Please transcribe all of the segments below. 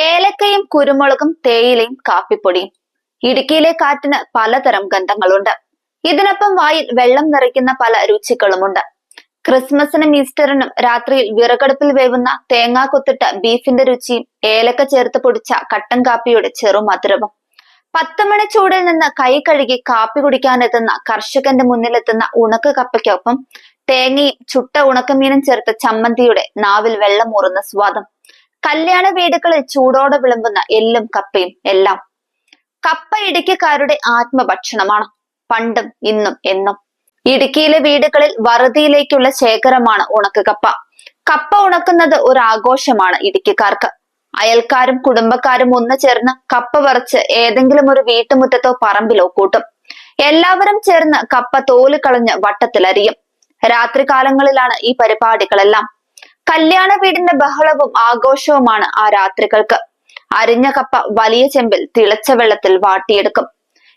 ഏലക്കയും കുരുമുളകും തേയിലയും കാപ്പിപ്പൊടിയും. ഇടുക്കിയിലെ കാറ്റിന് പലതരം ഗന്ധങ്ങളുണ്ട്. ഇതിനൊപ്പം വായിൽ വെള്ളം നിറയ്ക്കുന്ന പല രുചികളുമുണ്ട്. ക്രിസ്മസിനും ഈസ്റ്ററിനും രാത്രിയിൽ വിറകടുപ്പിൽ വേവുന്ന തേങ്ങാ കൊത്തിട്ട ബീഫിന്റെ രുചിയും ഏലക്ക ചേർത്ത് പൊടിച്ച കട്ടൻ കാപ്പിയുടെ ചെറുമധുരവും. 10 മണി ചൂടിൽ നിന്ന് കൈ കഴുകി കാപ്പി കുടിക്കാനെത്തുന്ന കർഷകന്റെ മുന്നിലെത്തുന്ന ഉണക്ക കപ്പയ്ക്കൊപ്പം തേങ്ങയും ചുട്ട ഉണക്കമീനും ചേർത്ത ചമ്മന്തിയുടെ നാവിൽ വെള്ളമൂറുന്ന സ്വാദം. കല്യാണ വീടുകളിൽ ചൂടോടെ വിളമ്പുന്ന എല്ലും കപ്പയും എല്ലാം. കപ്പ ഇടുക്കിക്കാരുടെ ആത്മഭക്ഷണമാണ്, പണ്ടും ഇന്നും എന്നും. ഇടുക്കിയിലെ വീടുകളിൽ വറുതിയിലേക്കുള്ള ശേഖരമാണ് ഉണക്കക്കപ്പ. കപ്പ ഉണക്കുന്നത് ഒരു ആഘോഷമാണ് ഇടുക്കിക്കാർക്ക്. അയൽക്കാരും കുടുംബക്കാരും ഒന്നു ചേർന്ന് കപ്പ പറിച്ച് ഏതെങ്കിലും ഒരു വീട്ടുമുറ്റത്തോ പറമ്പിലോ കൂട്ടും. എല്ലാവരും ചേർന്ന് കപ്പ തോല് കളഞ്ഞ് വട്ടത്തിലരിയും. രാത്രികാലങ്ങളിലാണ് ഈ പരിപാടികളെല്ലാം. കല്യാണ വീടിന്റെ ബഹളവും ആഘോഷവുമാണ് ആ രാത്രികൾക്ക്. അരിഞ്ഞ കപ്പ വലിയ ചെമ്പിൽ തിളച്ച വെള്ളത്തിൽ വാട്ടിയെടുക്കും.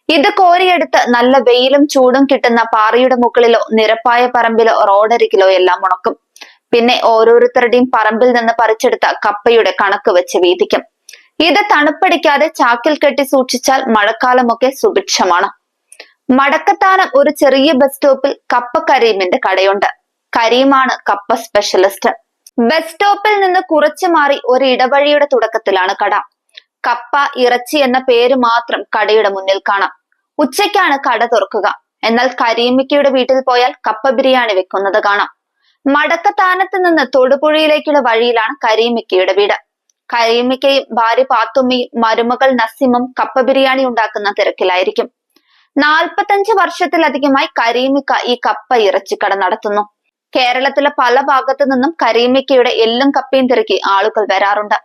ഇത് കോരിയെടുത്ത് നല്ല വെയിലും ചൂടും കിട്ടുന്ന പാറയുടെ മുകളിലോ നിരപ്പായ പറമ്പിലോ റോഡരികിലോ എല്ലാം ഉണക്കും. പിന്നെ ഓരോരുത്തരുടെയും പറമ്പിൽ നിന്ന് പറിച്ചെടുത്ത കപ്പയുടെ കണക്ക് വെച്ച് വീതിക്കും. ഇത് തണുപ്പടിക്കാതെ ചാക്കിൽ കെട്ടി സൂക്ഷിച്ചാൽ മഴക്കാലമൊക്കെ സുഭിക്ഷമാണ്. മടക്കത്താനം ഒരു ചെറിയ ബസ് സ്റ്റോപ്പിൽ കപ്പ കരീമിന്റെ കടയുണ്ട്. കരീമാണ് കപ്പ സ്പെഷ്യലിസ്റ്റ്. ബസ് സ്റ്റോപ്പിൽ നിന്ന് കുറച്ചു മാറി ഒരു ഇടവഴിയുടെ തുടക്കത്തിലാണ് കട. കപ്പ ഇറച്ചി എന്ന പേര് മാത്രം കടയുടെ മുന്നിൽ കാണാം. ഉച്ചയ്ക്കാണ് കട തുറക്കുക. എന്നാൽ കരീമിക്കയുടെ വീട്ടിൽ പോയാൽ കപ്പ ബിരിയാണി വെക്കുന്നത് കാണാം. മടക്കത്താനത്ത് നിന്ന് തൊടുപുഴയിലേക്കുള്ള വഴിയിലാണ് കരീമിക്കയുടെ വീട്. കരീമിക്കയും ഭാര്യ പാത്തുമ്മയും മരുമകൾ നസീമും കപ്പ ബിരിയാണി ഉണ്ടാക്കുന്ന തിരക്കിലായിരിക്കും. 45 വർഷത്തിലധികമായി കരീമിക്ക ഈ കപ്പ ഇറച്ചിക്കട നടത്തുന്നു. കേരളത്തിലെ പല ഭാഗത്തു നിന്നും കരീമിക്കയുടെ എല്ലും കപ്പയും തിരക്കി ആളുകൾ വരാറുണ്ട്.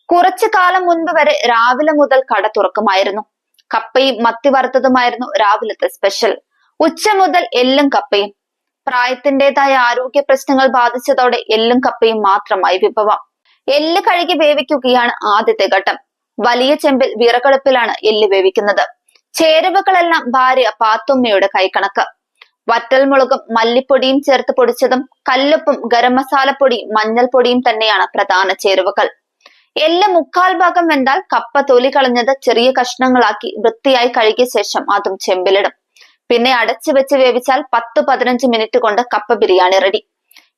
കുറച്ചു കാലം മുൻപ് വരെ രാവിലെ മുതൽ കട തുറക്കുമായിരുന്നു. കപ്പയും മത്തി വറുത്തതുമായിരുന്നു രാവിലത്തെ സ്പെഷ്യൽ. ഉച്ച മുതൽ എല്ലും കപ്പയും. പ്രായത്തിൻ്റെതായ ആരോഗ്യ പ്രശ്നങ്ങൾ ബാധിച്ചതോടെ എല്ലും കപ്പയും മാത്രമായി വിഭവം. എല്ല് കഴുകി വേവിക്കുകയാണ് ആദ്യത്തെ ഘട്ടം. വലിയ ചെമ്പിൽ വിറകടുപ്പിലാണ് എല്ല് വേവിക്കുന്നത്. ചേരുവകളെല്ലാം ഭാര്യ പാത്തുമ്മയുടെ കൈക്കണക്ക്. വറ്റൽമുളകും മല്ലിപ്പൊടിയും ചേർത്ത് പൊടിച്ചതും കല്ലുപ്പും ഗരം മസാലപ്പൊടിയും മഞ്ഞൾപ്പൊടിയും തന്നെയാണ് പ്രധാന ചേരുവകൾ. എല്ല് 1/4 ഭാഗം വെന്താൽ കപ്പ തൊലി കളഞ്ഞത് ചെറിയ കഷ്ണങ്ങളാക്കി വൃത്തിയായി കഴുകിയ ശേഷം അതും ചെമ്പിലിടും. പിന്നെ അടച്ചു വെച്ച് വേവിച്ചാൽ 10-15 മിനിറ്റ് കൊണ്ട് കപ്പ ബിരിയാണി റെഡി.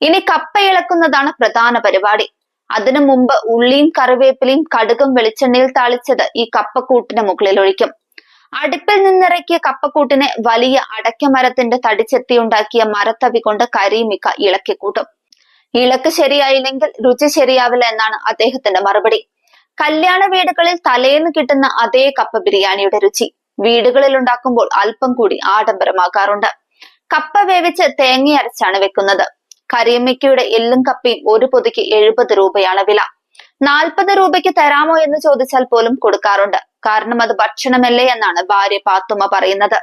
ഇനി കപ്പ ഇളക്കുന്നതാണ് പ്രധാന പരിപാടി. അതിനു മുമ്പ് ഉള്ളിയും കറിവേപ്പിലയും കടുകും വെളിച്ചെണ്ണയിൽ താളിച്ചത് ഈ കപ്പക്കൂട്ടിന് മുകളിൽ ഒഴിക്കും. അടുപ്പിൽ നിന്നിറക്കിയ കപ്പക്കൂട്ടിനെ വലിയ അടയ്ക്കമരത്തിന്റെ തടിച്ചെത്തിയുണ്ടാക്കിയ മരത്തവി കൊണ്ട് കരീമിക്ക ഇളക്കി കൂട്ടും. ഇളക്ക് ശരിയായില്ലെങ്കിൽ രുചി ശരിയാവില്ല എന്നാണ് അദ്ദേഹത്തിന്റെ മറുപടി. കല്യാണ വീടുകളിൽ തലേന്ന് കിട്ടുന്ന അതേ കപ്പ ബിരിയാണിയുടെ രുചി വീടുകളിൽ ഉണ്ടാക്കുമ്പോൾ അല്പം കൂടി ആഡംബരമാകാറുണ്ട്. കപ്പ വേവിച്ച് തേങ്ങ അരച്ചാണ് വെക്കുന്നത്. കരീമിക്കയുടെ എല്ലും കപ്പയും ഒരു പൊതിക്ക് 70 രൂപയാണ് വില. 40 രൂപയ്ക്ക് തരാമോ എന്ന് ചോദിച്ചാൽ പോലും കൊടുക്കാറുണ്ട്. കാരണം അത് ഭക്ഷണമല്ലേ എന്നാണ് ഭാര്യ പാത്തുമ്മ പറയുന്നത്.